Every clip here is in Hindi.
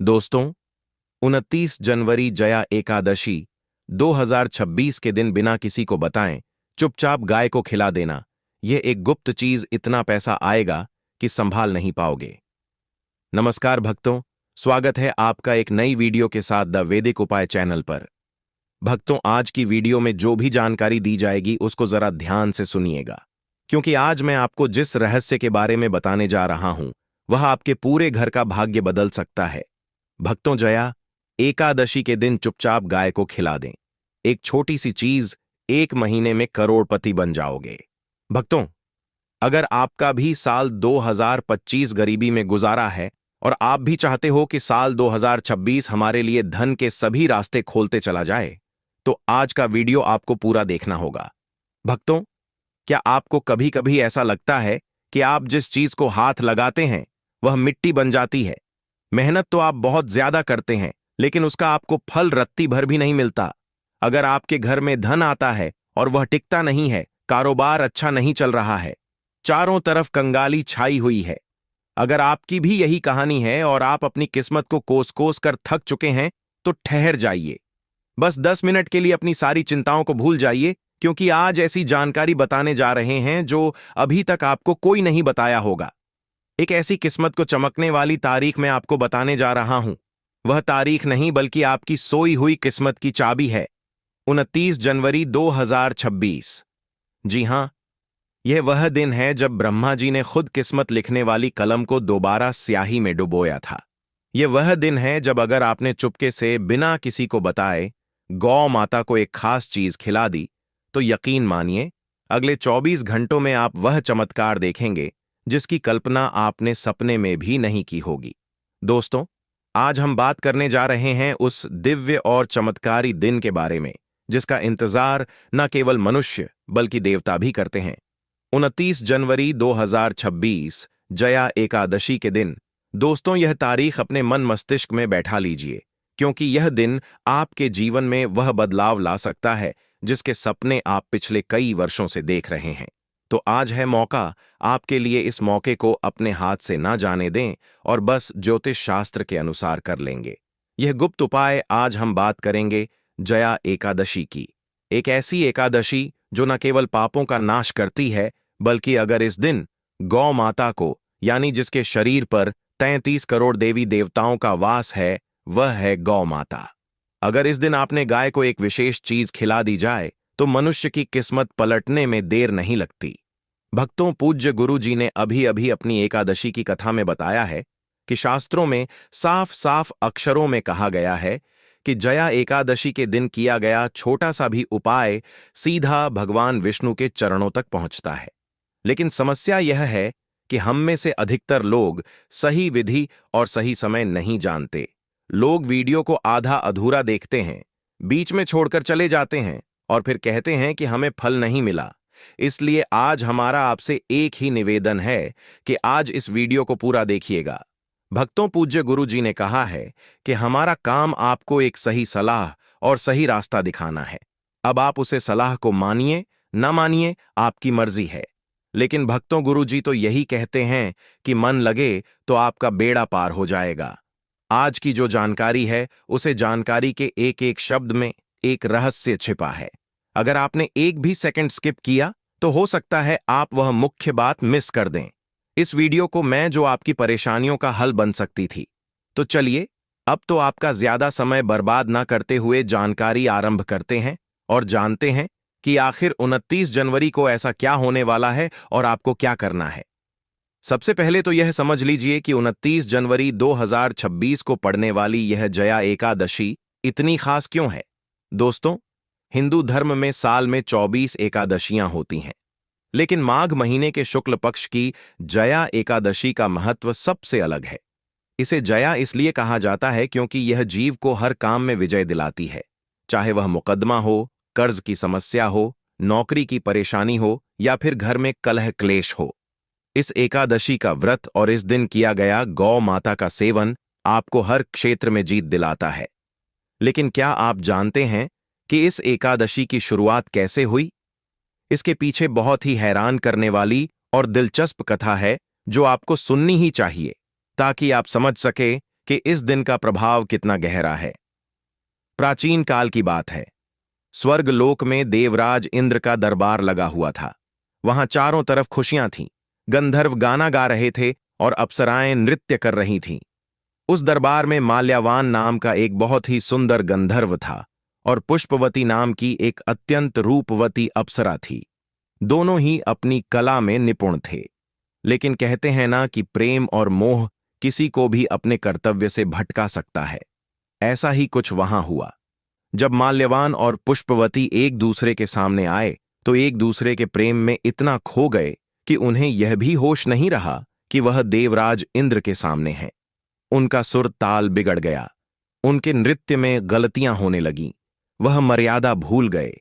दोस्तों, 29 जनवरी जया एकादशी 2026 के दिन बिना किसी को बताएं चुपचाप गाय को खिला देना। यह एक गुप्त चीज, इतना पैसा आएगा कि संभाल नहीं पाओगे। नमस्कार भक्तों, स्वागत है आपका एक नई वीडियो के साथ द वैदिक उपाय चैनल पर। भक्तों, आज की वीडियो में जो भी जानकारी दी जाएगी उसको जरा ध्यान से सुनिएगा, क्योंकि आज मैं आपको जिस रहस्य के बारे में बताने जा रहा हूं वह आपके पूरे घर का भाग्य बदल सकता है। भक्तों, जया एकादशी के दिन चुपचाप गाय को खिला दें। एक छोटी सी चीज, 1 महीने में करोड़पति बन जाओगे। भक्तों, अगर आपका भी साल 2025 गरीबी में गुजारा है और आप भी चाहते हो कि साल 2026 हमारे लिए धन के सभी रास्ते खोलते चला जाए, तो आज का वीडियो आपको पूरा देखना होगा। भक्तों, क्या आपको कभी कभी ऐसा लगता है कि आप जिस चीज को हाथ लगाते हैं वह मिट्टी बन जाती है? मेहनत तो आप बहुत ज्यादा करते हैं, लेकिन उसका आपको फल रत्ती भर भी नहीं मिलता। अगर आपके घर में धन आता है और वह टिकता नहीं है, कारोबार अच्छा नहीं चल रहा है, चारों तरफ कंगाली छाई हुई है। अगर आपकी भी यही कहानी है और आप अपनी किस्मत को कोस कोस कर थक चुके हैं, तो ठहर जाइए। बस 10 मिनट के लिए अपनी सारी चिंताओं को भूल जाइए, क्योंकि आज ऐसी जानकारी बताने जा रहे हैं जो अभी तक आपको कोई नहीं बताया होगा। एक ऐसी किस्मत को चमकने वाली तारीख मैं आपको बताने जा रहा हूं। वह तारीख नहीं बल्कि आपकी सोई हुई किस्मत की चाबी है। 29 जनवरी 2026। जी हां, यह वह दिन है जब ब्रह्मा जी ने खुद किस्मत लिखने वाली कलम को दोबारा स्याही में डुबोया था। यह वह दिन है जब अगर आपने चुपके से बिना किसी को बताए गौ माता को एक खास चीज खिला दी, तो यकीन मानिए अगले 24 घंटों में आप वह चमत्कार देखेंगे जिसकी कल्पना आपने सपने में भी नहीं की होगी। दोस्तों, आज हम बात करने जा रहे हैं उस दिव्य और चमत्कारी दिन के बारे में जिसका इंतजार न केवल मनुष्य बल्कि देवता भी करते हैं। 29 जनवरी 2026 जया एकादशी के दिन। दोस्तों, यह तारीख अपने मन मस्तिष्क में बैठा लीजिए, क्योंकि यह दिन आपके जीवन में वह बदलाव ला सकता है जिसके सपने आप पिछले कई वर्षों से देख रहे हैं। तो आज है मौका आपके लिए। इस मौके को अपने हाथ से ना जाने दें और बस ज्योतिष शास्त्र के अनुसार कर लेंगे यह गुप्त उपाय। आज हम बात करेंगे जया एकादशी की, एक ऐसी एकादशी जो न केवल पापों का नाश करती है, बल्कि अगर इस दिन गौ माता को, यानी जिसके शरीर पर 33 करोड़ देवी देवताओं का वास है, वह है गौ माता। अगर इस दिन आपने गाय को एक विशेष चीज खिला दी जाए तो मनुष्य की किस्मत पलटने में देर नहीं लगती। भक्तों, पूज्य गुरु जी ने अभी अभी अपनी एकादशी की कथा में बताया है कि शास्त्रों में साफ साफ अक्षरों में कहा गया है कि जया एकादशी के दिन किया गया छोटा सा भी उपाय सीधा भगवान विष्णु के चरणों तक पहुंचता है। लेकिन समस्या यह है कि हम में से अधिकतर लोग सही विधि और सही समय नहीं जानते। लोग वीडियो को आधा अधूरा देखते हैं, बीच में छोड़कर चले जाते हैं और फिर कहते हैं कि हमें फल नहीं मिला। इसलिए आज हमारा आपसे एक ही निवेदन है कि आज इस वीडियो को पूरा देखिएगा। भक्तों, पूज्य गुरु जी ने कहा है कि हमारा काम आपको एक सही सलाह और सही रास्ता दिखाना है। अब आप उसे सलाह को मानिए ना मानिए, आपकी मर्जी है। लेकिन भक्तों, गुरु जी तो यही कहते हैं कि मन लगे तो आपका बेड़ा पार हो जाएगा। आज की जो जानकारी है उसे जानकारी के एक एक शब्द में एक रहस्य छिपा है। अगर आपने एक भी सेकंड स्किप किया तो हो सकता है आप वह मुख्य बात मिस कर दें। इस वीडियो को मैं जो आपकी परेशानियों का हल बन सकती थी। तो चलिए, अब तो आपका ज्यादा समय बर्बाद ना करते हुए जानकारी आरंभ करते हैं और जानते हैं कि आखिर 29 जनवरी को ऐसा क्या होने वाला है और आपको क्या करना है। सबसे पहले तो यह समझ लीजिए कि 29 जनवरी 2026 को पड़ने वाली यह जया एकादशी इतनी खास क्यों है। दोस्तों, हिंदू धर्म में साल में 24 एकादशियां होती हैं, लेकिन माघ महीने के शुक्ल पक्ष की जया एकादशी का महत्व सबसे अलग है। इसे जया इसलिए कहा जाता है क्योंकि यह जीव को हर काम में विजय दिलाती है, चाहे वह मुकदमा हो, कर्ज की समस्या हो, नौकरी की परेशानी हो या फिर घर में कलह क्लेश हो। इस एकादशी का व्रत और इस दिन किया गया गौ माता का सेवन आपको हर क्षेत्र में जीत दिलाता है। लेकिन क्या आप जानते हैं कि इस एकादशी की शुरुआत कैसे हुई? इसके पीछे बहुत ही हैरान करने वाली और दिलचस्प कथा है जो आपको सुननी ही चाहिए, ताकि आप समझ सके कि इस दिन का प्रभाव कितना गहरा है। प्राचीन काल की बात है। स्वर्गलोक में देवराज इंद्र का दरबार लगा हुआ था। वहां चारों तरफ खुशियां थीं, गंधर्व गाना गा रहे थे और अप्सराएं नृत्य कर रही थीं। उस दरबार में माल्यवान नाम का एक बहुत ही सुंदर गंधर्व था और पुष्पवती नाम की एक अत्यंत रूपवती अप्सरा थी। दोनों ही अपनी कला में निपुण थे। लेकिन कहते हैं ना कि प्रेम और मोह किसी को भी अपने कर्तव्य से भटका सकता है। ऐसा ही कुछ वहां हुआ। जब माल्यवान और पुष्पवती एक दूसरे के सामने आए तो एक दूसरे के प्रेम में इतना खो गए कि उन्हें यह भी होश नहीं रहा कि वह देवराज इंद्र के सामने हैं। उनका सुर ताल बिगड़ गया, उनके नृत्य में गलतियां होने लगीं, वह मर्यादा भूल गए।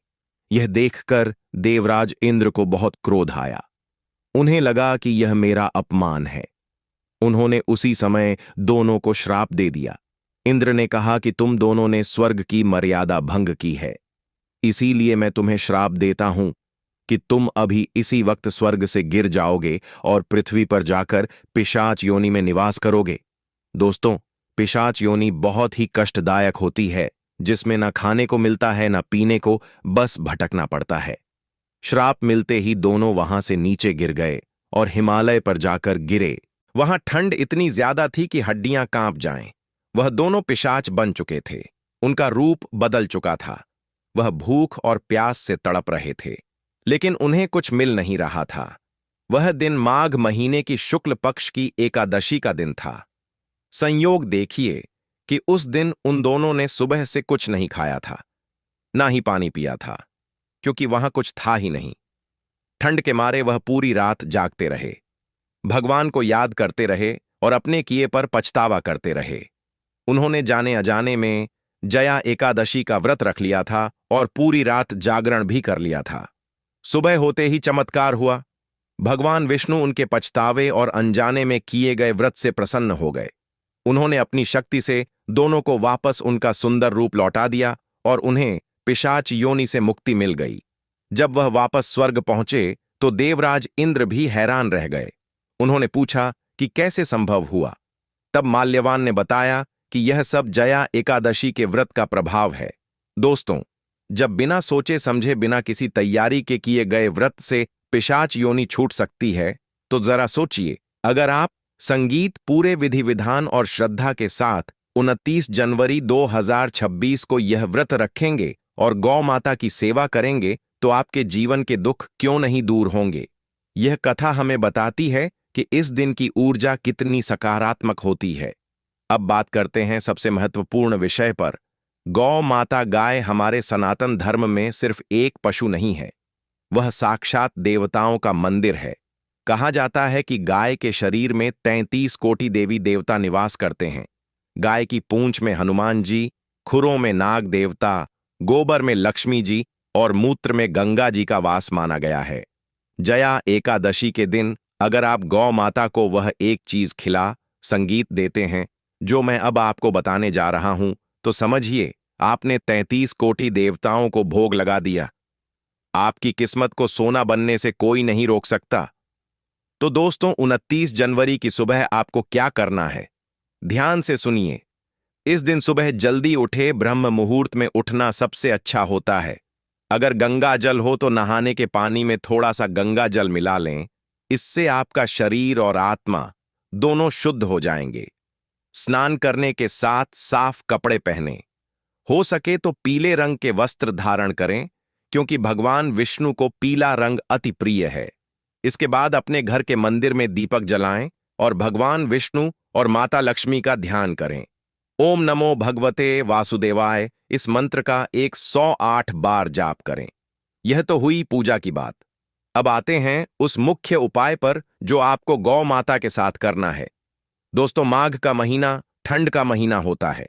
यह देखकर देवराज इंद्र को बहुत क्रोध आया। उन्हें लगा कि यह मेरा अपमान है। उन्होंने उसी समय दोनों को श्राप दे दिया। इंद्र ने कहा कि तुम दोनों ने स्वर्ग की मर्यादा भंग की है, इसीलिए मैं तुम्हें श्राप देता हूं कि तुम अभी इसी वक्त स्वर्ग से गिर जाओगे और पृथ्वी पर जाकर पिशाच योनि में निवास करोगे। दोस्तों, पिशाच योनि बहुत ही कष्टदायक होती है, जिसमें न खाने को मिलता है न पीने को, बस भटकना पड़ता है। श्राप मिलते ही दोनों वहां से नीचे गिर गए और हिमालय पर जाकर गिरे। वहां ठंड इतनी ज्यादा थी कि हड्डियां कांप जाएं। वह दोनों पिशाच बन चुके थे। उनका रूप बदल चुका था। वह भूख और प्यास से तड़प रहे थे, लेकिन उन्हें कुछ मिल नहीं रहा था। वह दिन माघ महीने की शुक्ल पक्ष की एकादशी का दिन था। संयोग देखिए कि उस दिन उन दोनों ने सुबह से कुछ नहीं खाया था, ना ही पानी पिया था, क्योंकि वहां कुछ था ही नहीं। ठंड के मारे वह पूरी रात जागते रहे, भगवान को याद करते रहे और अपने किए पर पछतावा करते रहे। उन्होंने जाने अजाने में जया एकादशी का व्रत रख लिया था और पूरी रात जागरण भी कर लिया था। सुबह होते ही चमत्कार हुआ। भगवान विष्णु उनके पछतावे और अनजाने में किए गए व्रत से प्रसन्न हो गए। उन्होंने अपनी शक्ति से दोनों को वापस उनका सुंदर रूप लौटा दिया और उन्हें पिशाच योनि से मुक्ति मिल गई। जब वह वापस स्वर्ग पहुंचे तो देवराज इंद्र भी हैरान रह गए। उन्होंने पूछा कि कैसे संभव हुआ। तब माल्यवान ने बताया कि यह सब जया एकादशी के व्रत का प्रभाव है। दोस्तों, जब बिना सोचे समझे, बिना किसी तैयारी के किए गए व्रत से पिशाच योनि छूट सकती है, तो जरा सोचिए, अगर आप संगीत पूरे विधि विधान और श्रद्धा के साथ 29 जनवरी 2026 को यह व्रत रखेंगे और गौ माता की सेवा करेंगे तो आपके जीवन के दुख क्यों नहीं दूर होंगे। यह कथा हमें बताती है कि इस दिन की ऊर्जा कितनी सकारात्मक होती है। अब बात करते हैं सबसे महत्वपूर्ण विषय पर। गौ माता गाय हमारे सनातन धर्म में सिर्फ एक पशु नहीं है, वह साक्षात देवताओं का मंदिर है। कहा जाता है कि गाय के शरीर में 33 कोटि देवी देवता निवास करते हैं। गाय की पूंछ में हनुमान जी, खुरों में नाग देवता, गोबर में लक्ष्मी जी और मूत्र में गंगा जी का वास माना गया है। जया एकादशी के दिन अगर आप गौ माता को वह एक चीज खिला, संगीत देते हैं जो मैं अब आपको बताने जा रहा हूं, तो समझिए आपने 33 कोटि देवताओं को भोग लगा दिया। आपकी किस्मत को सोना बनने से कोई नहीं रोक सकता। तो दोस्तों, 29 जनवरी की सुबह आपको क्या करना है, ध्यान से सुनिए। इस दिन सुबह जल्दी उठे, ब्रह्म मुहूर्त में उठना सबसे अच्छा होता है। अगर गंगा जल हो तो नहाने के पानी में थोड़ा सा गंगा जल मिला लें, इससे आपका शरीर और आत्मा दोनों शुद्ध हो जाएंगे। स्नान करने के साथ साफ कपड़े पहनें। हो सके तो पीले रंग के वस्त्र धारण करें, क्योंकि भगवान विष्णु को पीला रंग अति प्रिय है। इसके बाद अपने घर के मंदिर में दीपक जलाएं और भगवान विष्णु और माता लक्ष्मी का ध्यान करें। ओम नमो भगवते वासुदेवाय इस मंत्र का 108 बार जाप करें। यह तो हुई पूजा की बात। अब आते हैं उस मुख्य उपाय पर जो आपको गौ माता के साथ करना है। दोस्तों, माघ का महीना ठंड का महीना होता है।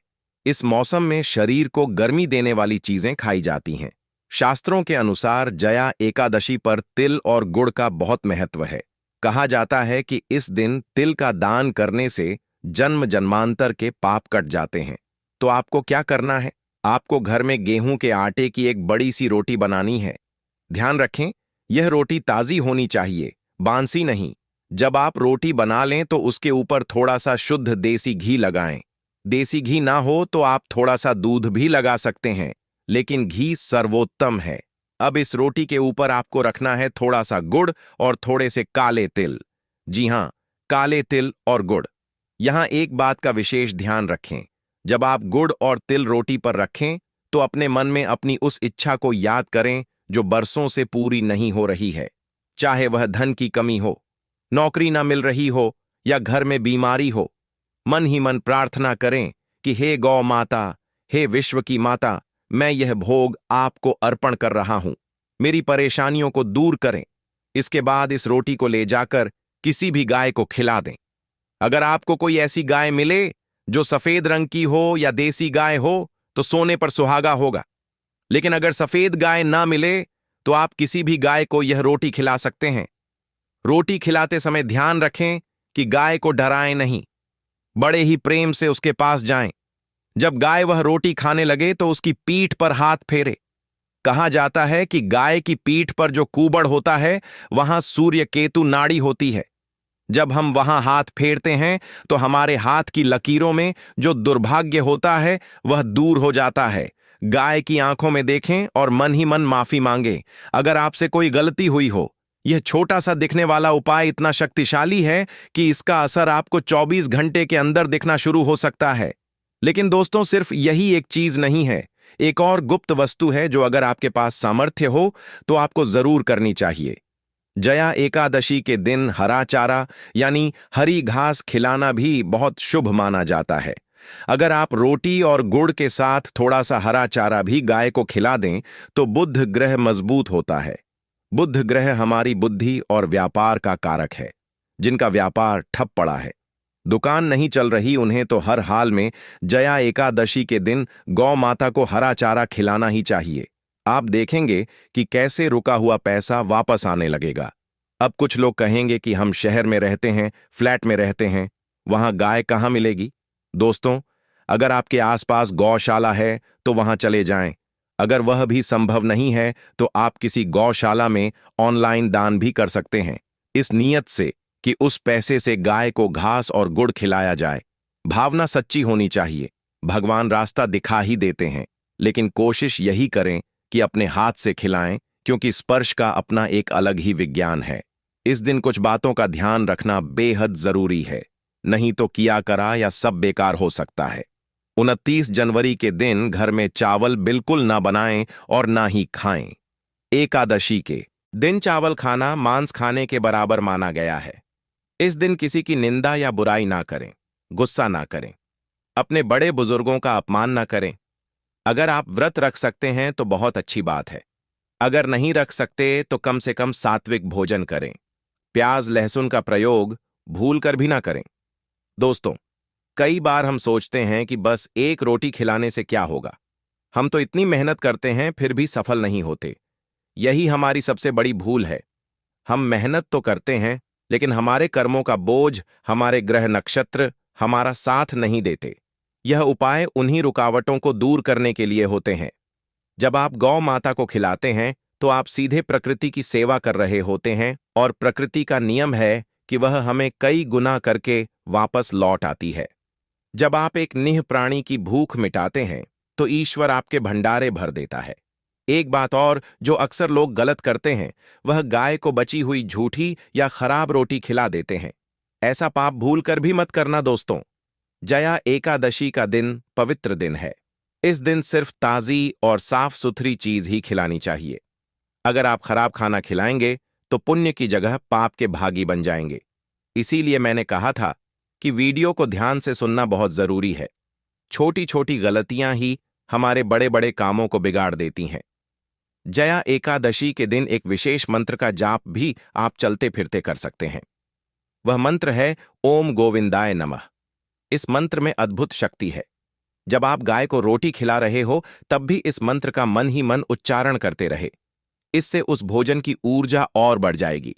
इस मौसम में शरीर को गर्मी देने वाली चीजें खाई जाती हैं। शास्त्रों के अनुसार जया एकादशी पर तिल और गुड़ का बहुत महत्व है। कहा जाता है कि इस दिन तिल का दान करने से जन्म जन्मांतर के पाप कट जाते हैं। तो आपको क्या करना है, आपको घर में गेहूं के आटे की एक बड़ी सी रोटी बनानी है। ध्यान रखें, यह रोटी ताजी होनी चाहिए, बांसी नहीं। जब आप रोटी बना लें तो उसके ऊपर थोड़ा सा शुद्ध देसी घी लगाएं। देसी घी ना हो तो आप थोड़ा सा दूध भी लगा सकते हैं, लेकिन घी सर्वोत्तम है। अब इस रोटी के ऊपर आपको रखना है थोड़ा सा गुड़ और थोड़े से काले तिल। जी हां, काले तिल और गुड़। यहां एक बात का विशेष ध्यान रखें। जब आप गुड़ और तिल रोटी पर रखें तो अपने मन में अपनी उस इच्छा को याद करें जो बरसों से पूरी नहीं हो रही है। चाहे वह धन की कमी हो, नौकरी ना मिल रही हो या घर में बीमारी हो, मन ही मन प्रार्थना करें कि हे गौ माता, हे विश्व की माता, मैं यह भोग आपको अर्पण कर रहा हूं, मेरी परेशानियों को दूर करें। इसके बाद इस रोटी को ले जाकर किसी भी गाय को खिला दें। अगर आपको कोई ऐसी गाय मिले जो सफेद रंग की हो या देसी गाय हो तो सोने पर सुहागा होगा। लेकिन अगर सफेद गाय ना मिले तो आप किसी भी गाय को यह रोटी खिला सकते हैं। रोटी खिलाते समय ध्यान रखें कि गाय को डराएं नहीं, बड़े ही प्रेम से उसके पास जाएं। जब गाय वह रोटी खाने लगे तो उसकी पीठ पर हाथ फेरे। कहा जाता है कि गाय की पीठ पर जो कूबड़ होता है वहां सूर्य केतु नाड़ी होती है। जब हम वहां हाथ फेरते हैं तो हमारे हाथ की लकीरों में जो दुर्भाग्य होता है वह दूर हो जाता है। गाय की आंखों में देखें और मन ही मन माफी मांगे अगर आपसे कोई गलती हुई हो। यह छोटा सा दिखने वाला उपाय इतना शक्तिशाली है कि इसका असर आपको 24 घंटे के अंदर दिखना शुरू हो सकता है। लेकिन दोस्तों, सिर्फ यही एक चीज नहीं है। एक और गुप्त वस्तु है जो अगर आपके पास सामर्थ्य हो तो आपको जरूर करनी चाहिए। जया एकादशी के दिन हरा चारा यानी हरी घास खिलाना भी बहुत शुभ माना जाता है। अगर आप रोटी और गुड़ के साथ थोड़ा सा हरा चारा भी गाय को खिला दें तो बुध ग्रह मजबूत होता है। बुध ग्रह हमारी बुद्धि और व्यापार का कारक है। जिनका व्यापार ठप पड़ा है, दुकान नहीं चल रही, उन्हें तो हर हाल में जया एकादशी के दिन गौ माता को हरा चारा खिलाना ही चाहिए। आप देखेंगे कि कैसे रुका हुआ पैसा वापस आने लगेगा। अब कुछ लोग कहेंगे कि हम शहर में रहते हैं, फ्लैट में रहते हैं, वहां गाय कहाँ मिलेगी? दोस्तों, अगर आपके आसपास गौशाला है तो वहां चले जाएं। अगर वह भी संभव नहीं है तो आप किसी गौशाला में ऑनलाइन दान भी कर सकते हैं, इस नीयत से कि उस पैसे से गाय को घास और गुड़ खिलाया जाए। भावना सच्ची होनी चाहिए। भगवान रास्ता दिखा ही देते हैं, लेकिन कोशिश यही करें कि अपने हाथ से खिलाएं, क्योंकि स्पर्श का अपना एक अलग ही विज्ञान है। इस दिन कुछ बातों का ध्यान रखना बेहद जरूरी है, नहीं तो किया करा या सब बेकार हो सकता है। 29 जनवरी के दिन घर में चावल बिल्कुल ना बनाएं और ना ही खाएं। एकादशी के दिन चावल खाना मांस खाने के बराबर माना गया है। इस दिन किसी की निंदा या बुराई ना करें, गुस्सा ना करें, अपने बड़े बुजुर्गों का अपमान ना करें। अगर आप व्रत रख सकते हैं तो बहुत अच्छी बात है। अगर नहीं रख सकते तो कम से कम सात्विक भोजन करें। प्याज लहसुन का प्रयोग भूल कर भी ना करें। दोस्तों, कई बार हम सोचते हैं कि बस एक रोटी खिलाने से क्या होगा। हम तो इतनी मेहनत करते हैं फिर भी सफल नहीं होते। यही हमारी सबसे बड़ी भूल है। हम मेहनत तो करते हैं, लेकिन हमारे कर्मों का बोझ, हमारे ग्रह नक्षत्र हमारा साथ नहीं देते। यह उपाय उन्हीं रुकावटों को दूर करने के लिए होते हैं। जब आप गौ माता को खिलाते हैं तो आप सीधे प्रकृति की सेवा कर रहे होते हैं, और प्रकृति का नियम है कि वह हमें कई गुना करके वापस लौट आती है। जब आप एक निह प्राणी की भूख मिटाते हैं तो ईश्वर आपके भंडारे भर देता है। एक बात और जो अक्सर लोग गलत करते हैं, वह गाय को बची हुई झूठी या खराब रोटी खिला देते हैं। ऐसा पाप भूल कर भी मत करना दोस्तों। जया एकादशी का दिन पवित्र दिन है। इस दिन सिर्फ ताजी और साफ सुथरी चीज ही खिलानी चाहिए। अगर आप खराब खाना खिलाएंगे तो पुण्य की जगह पाप के भागी बन जाएंगे। इसीलिए मैंने कहा था कि वीडियो को ध्यान से सुनना बहुत जरूरी है। छोटी छोटी गलतियां ही हमारे बड़े बड़े कामों को बिगाड़ देती हैं। जया एकादशी के दिन एक विशेष मंत्र का जाप भी आप चलते फिरते कर सकते हैं। वह मंत्र है ओम गोविंदाय नमः। इस मंत्र में अद्भुत शक्ति है। जब आप गाय को रोटी खिला रहे हो तब भी इस मंत्र का मन ही मन उच्चारण करते रहे। इससे उस भोजन की ऊर्जा और बढ़ जाएगी।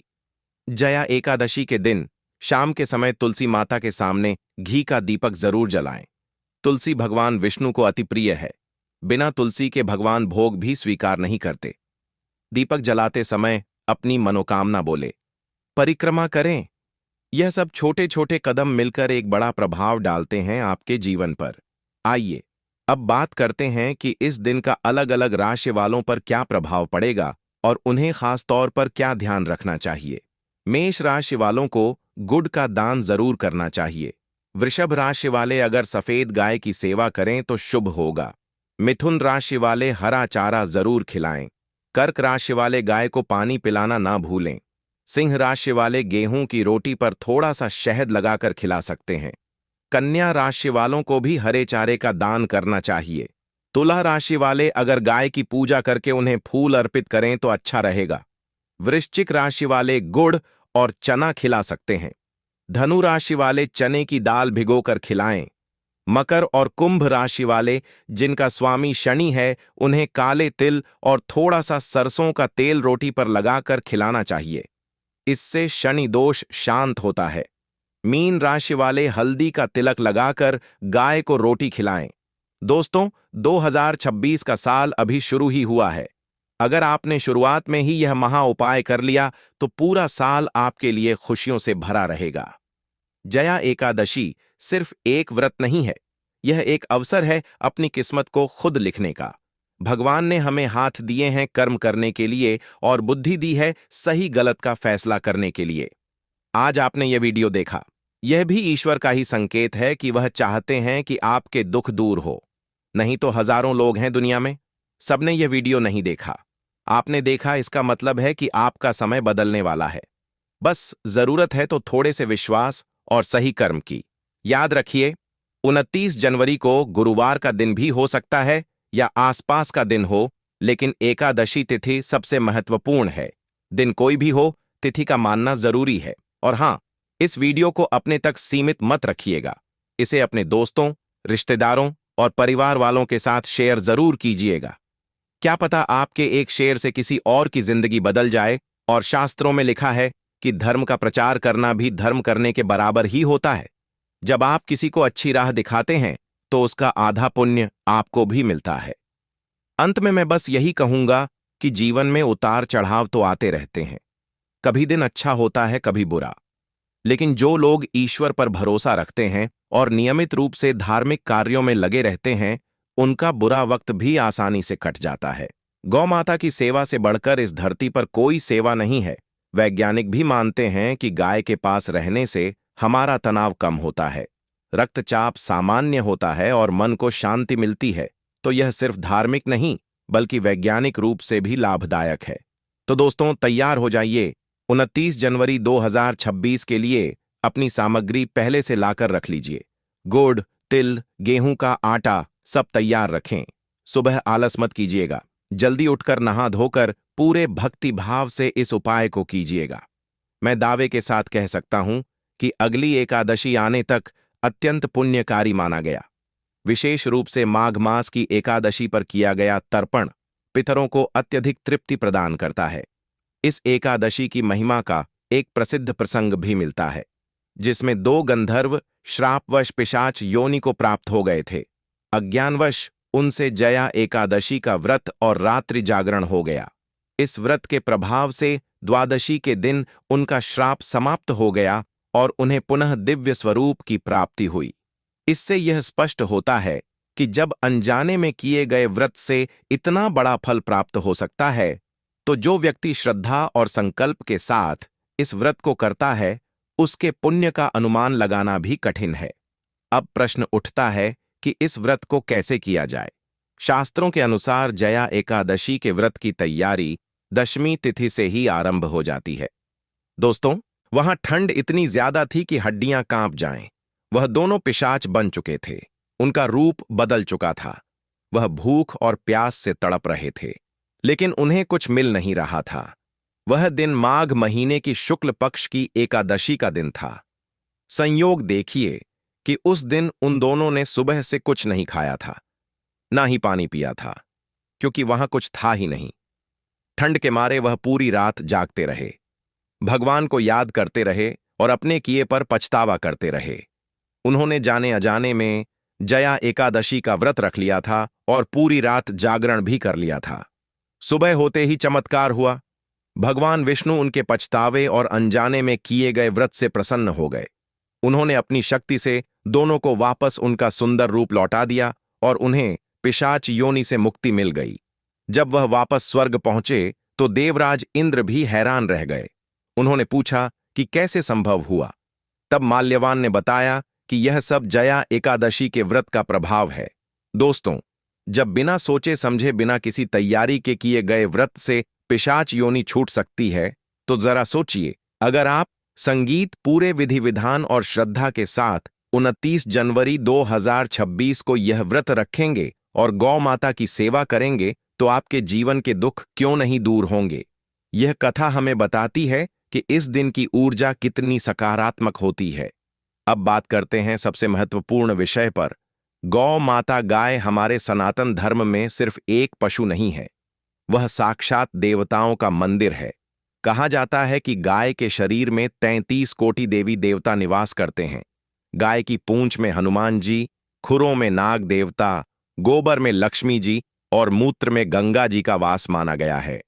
जया एकादशी के दिन शाम के समय तुलसी माता के सामने घी का दीपक जरूर जलाएं। तुलसी भगवान विष्णु को अति प्रिय है। बिना तुलसी के भगवान भोग भी स्वीकार नहीं करते। दीपक जलाते समय अपनी मनोकामना बोले, परिक्रमा करें, यह सब छोटे छोटे कदम मिलकर एक बड़ा प्रभाव डालते हैं आपके जीवन पर। आइए अब बात करते हैं कि इस दिन का अलग अलग राशि वालों पर क्या प्रभाव पड़ेगा और उन्हें खास तौर पर क्या ध्यान रखना चाहिए। मेष राशि वालों को गुड़ का दान जरूर करना चाहिए। वृषभ राशि वाले अगर सफेद गाय की सेवा करें तो शुभ होगा। मिथुन राशि वाले हरा चारा जरूर खिलाएं। कर्क राशि वाले गाय को पानी पिलाना ना भूलें। सिंह राशि वाले गेहूं की रोटी पर थोड़ा सा शहद लगाकर खिला सकते हैं। कन्या राशि वालों को भी हरे चारे का दान करना चाहिए। तुला राशि वाले अगर गाय की पूजा करके उन्हें फूल अर्पित करें तो अच्छा रहेगा। वृश्चिक राशि वाले गुड़ और चना खिला सकते हैं। धनु राशि वाले चने की दाल भिगोकर खिलाएं। मकर और कुंभ राशि वाले जिनका स्वामी शनि है उन्हें काले तिल और थोड़ा सा सरसों का तेल रोटी पर लगाकर खिलाना चाहिए। इससे शनि दोष शांत होता है। मीन राशि वाले हल्दी का तिलक लगाकर गाय को रोटी खिलाएं। दोस्तों, 2026 का साल अभी शुरू ही हुआ है। अगर आपने शुरुआत में ही यह महा उपाय कर लिया तो पूरा साल आपके लिए खुशियों से भरा रहेगा। जया एकादशी सिर्फ एक व्रत नहीं है, यह एक अवसर है अपनी किस्मत को खुद लिखने का। भगवान ने हमें हाथ दिए हैं कर्म करने के लिए और बुद्धि दी है सही गलत का फैसला करने के लिए। आज आपने यह वीडियो देखा, यह भी ईश्वर का ही संकेत है कि वह चाहते हैं कि आपके दुख दूर हो। नहीं तो हजारों लोग हैं दुनिया में, सबने यह वीडियो नहीं देखा। आपने देखा, इसका मतलब है कि आपका समय बदलने वाला है। बस जरूरत है तो थोड़े से विश्वास और सही कर्म की। याद रखिए, 29 जनवरी को गुरुवार का दिन भी हो सकता है या आसपास का दिन हो, लेकिन एकादशी तिथि सबसे महत्वपूर्ण है। दिन कोई भी हो, तिथि का मानना जरूरी है। और हां, इस वीडियो को अपने तक सीमित मत रखिएगा। इसे अपने दोस्तों, रिश्तेदारों और परिवार वालों के साथ शेयर जरूर कीजिएगा। क्या पता आपके एक शेयर से किसी और की जिंदगी बदल जाए। और शास्त्रों में लिखा है कि धर्म का प्रचार करना भी धर्म करने के बराबर ही होता है। जब आप किसी को अच्छी राह दिखाते हैं तो उसका आधा पुण्य आपको भी मिलता है। अंत में मैं बस यही कहूंगा कि जीवन में उतार चढ़ाव तो आते रहते हैं। कभी दिन अच्छा होता है, कभी बुरा। लेकिन जो लोग ईश्वर पर भरोसा रखते हैं और नियमित रूप से धार्मिक कार्यों में लगे रहते हैं, उनका बुरा वक्त भी आसानी से कट जाता है। गौ माता की सेवा से बढ़कर इस धरती पर कोई सेवा नहीं है। वैज्ञानिक भी मानते हैं कि गाय के पास रहने से हमारा तनाव कम होता है, रक्तचाप सामान्य होता है और मन को शांति मिलती है। तो यह सिर्फ धार्मिक नहीं बल्कि वैज्ञानिक रूप से भी लाभदायक है। तो दोस्तों, तैयार हो जाइए। 29 जनवरी 2026 के लिए अपनी सामग्री पहले से लाकर रख लीजिए। गुड़, तिल, गेहूं का आटा सब तैयार रखें। सुबह आलस मत कीजिएगा, जल्दी उठकर नहा धोकर पूरे भक्ति भाव से इस उपाय को कीजिएगा। मैं दावे के साथ कह सकता हूं कि अगली एकादशी आने तक अत्यंत पुण्यकारी माना गया। विशेष रूप से माघ मास की एकादशी पर किया गया तर्पण पितरों को अत्यधिक तृप्ति प्रदान करता है। इस एकादशी की महिमा का एक प्रसिद्ध प्रसंग भी मिलता है, जिसमें 2 गंधर्व श्रापवश पिशाच योनि को प्राप्त हो गए थे। अज्ञानवश उनसे जया एकादशी का व्रत और रात्रि जागरण हो गया। इस व्रत के प्रभाव से द्वादशी के दिन उनका श्राप समाप्त हो गया और उन्हें पुनः दिव्य स्वरूप की प्राप्ति हुई। इससे यह स्पष्ट होता है कि जब अनजाने में किए गए व्रत से इतना बड़ा फल प्राप्त हो सकता है, तो जो व्यक्ति श्रद्धा और संकल्प के साथ इस व्रत को करता है, उसके पुण्य का अनुमान लगाना भी कठिन है। अब प्रश्न उठता है कि इस व्रत को कैसे किया जाए। शास्त्रों के अनुसार जया एकादशी के व्रत की तैयारी दशमी तिथि से ही आरंभ हो जाती है। दोस्तों, वहां ठंड इतनी ज्यादा थी कि हड्डियां कांप जाएं। वह दोनों पिशाच बन चुके थे, उनका रूप बदल चुका था। वह भूख और प्यास से तड़प रहे थे, लेकिन उन्हें कुछ मिल नहीं रहा था। वह दिन माघ महीने की शुक्ल पक्ष की एकादशी का दिन था। संयोग देखिए कि उस दिन उन दोनों ने सुबह से कुछ नहीं खाया था, ना ही पानी पिया था, क्योंकि वहां कुछ था ही नहीं। ठंड के मारे वह पूरी रात जागते रहे, भगवान को याद करते रहे और अपने किए पर पछतावा करते रहे। उन्होंने जाने अजाने में जया एकादशी का व्रत रख लिया था और पूरी रात जागरण भी कर लिया था। सुबह होते ही चमत्कार हुआ। भगवान विष्णु उनके पछतावे और अनजाने में किए गए व्रत से प्रसन्न हो गए। उन्होंने अपनी शक्ति से दोनों को वापस उनका सुंदर रूप लौटा दिया और उन्हें पिशाच योनि से मुक्ति मिल गई। जब वह वापस स्वर्ग पहुंचे तो देवराज इंद्र भी हैरान रह गए। उन्होंने पूछा कि कैसे संभव हुआ। तब माल्यवान ने बताया कि यह सब जया एकादशी के व्रत का प्रभाव है। दोस्तों, जब बिना सोचे समझे, बिना किसी तैयारी के किए गए व्रत से पिशाच योनि छूट सकती है, तो जरा सोचिए, अगर आप संगीत पूरे विधि विधान और श्रद्धा के साथ 29 जनवरी 2026 को यह व्रत रखेंगे और गौ माता की सेवा करेंगे, तो आपके जीवन के दुख क्यों नहीं दूर होंगे। यह कथा हमें बताती है कि इस दिन की ऊर्जा कितनी सकारात्मक होती है। अब बात करते हैं सबसे महत्वपूर्ण विषय पर। गौ माता, गाय हमारे सनातन धर्म में सिर्फ एक पशु नहीं है, वह साक्षात देवताओं का मंदिर है। कहा जाता है कि गाय के शरीर में 33 कोटि देवी देवता निवास करते हैं। गाय की पूंछ में हनुमान जी, खुरों में नाग देवता, गोबर में लक्ष्मी जी और मूत्र में गंगा जी का वास माना गया है।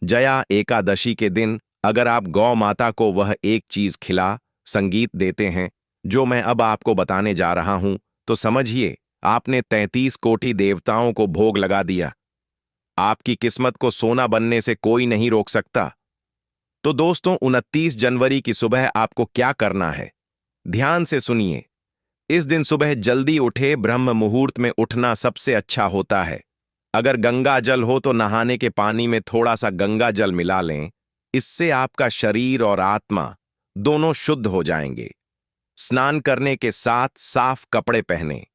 जया एकादशी के दिन अगर आप गौ माता को वह एक चीज खिला, संगीत देते हैं जो मैं अब आपको बताने जा रहा हूं, तो समझिए आपने 33 कोटि देवताओं को भोग लगा दिया। आपकी किस्मत को सोना बनने से कोई नहीं रोक सकता। तो दोस्तों, 29 जनवरी की सुबह आपको क्या करना है, ध्यान से सुनिए। इस दिन सुबह जल्दी उठे, ब्रह्म मुहूर्त में उठना सबसे अच्छा होता है। अगर गंगा जल हो तो नहाने के पानी में थोड़ा सा गंगा जल मिला लें, इससे आपका शरीर और आत्मा दोनों शुद्ध हो जाएंगे। स्नान करने के साथ साफ कपड़े पहनें।